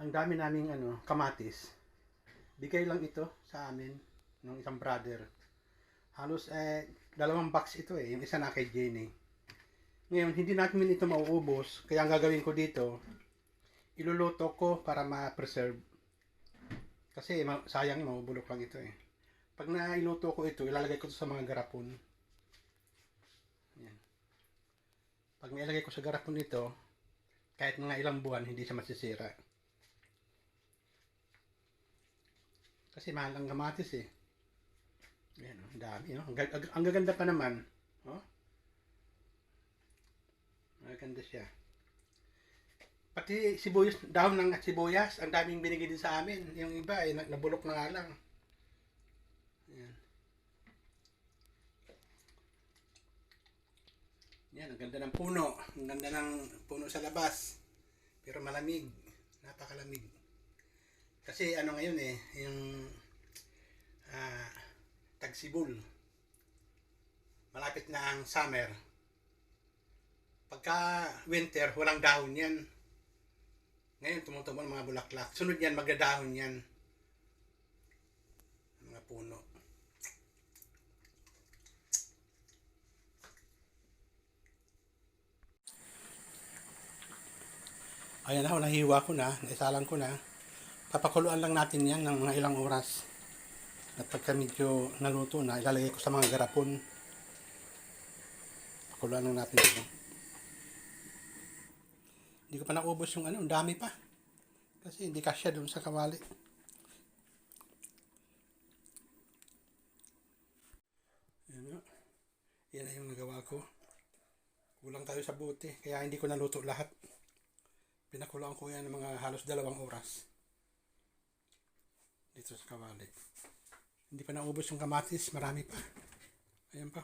ang dami naming kamatis. Bigay lang ito sa amin ng isang brother. Halos dalawang box ito yung isa na kay Jenny. Ngayon, hindi natin ito mauubos, kaya ang gagawin ko dito, iluluto ko para ma-preserve. Kasi sayang mabubulok lang ito Pag nailuto ko ito, ilalagay ko ito sa mga garapon. Yan. Pag nailagay ko sa garapon ito, kahit mga ilang buwan, hindi siya masisira. Kasi mahal ang kamatis Ayan, ang dami, no? Ang gaganda pa naman. Oh? Ang ganda siya. Pati sibuyas, dahon ng sibuyas, ang daming binigay din sa amin. Yung iba nabulok na nga lang. Ayan. Yan, ang ganda ng puno. Ang ganda ng puno sa labas. Pero malamig. Napakalamig. Kasi ngayon yung tagsibol. Malapit na ang summer. Pagka winter, walang dahon yan. Ngayon, tumutubo ang mga bulaklak. Sunod yan, magdadahon yan. Mga puno. Ayan na, nahiwa ko na. Naisalan ko na. Papakuluan lang natin yan ng mga ilang oras. At pagka medyo naluto na, ilalagay ko sa mga garapon. Pakuluan lang natin ito. Hindi ko pa naubos yung ang dami pa. Kasi hindi kasya doon sa kawali. Yan na. Yan na yung nagawa ko. Kulang tayo sa bote, kaya hindi ko naluto lahat. Pinakuluan ko yan ng mga halos 2 oras. Dito sa kawali. Hindi pa naubos yung kamatis, marami pa. Ayan pa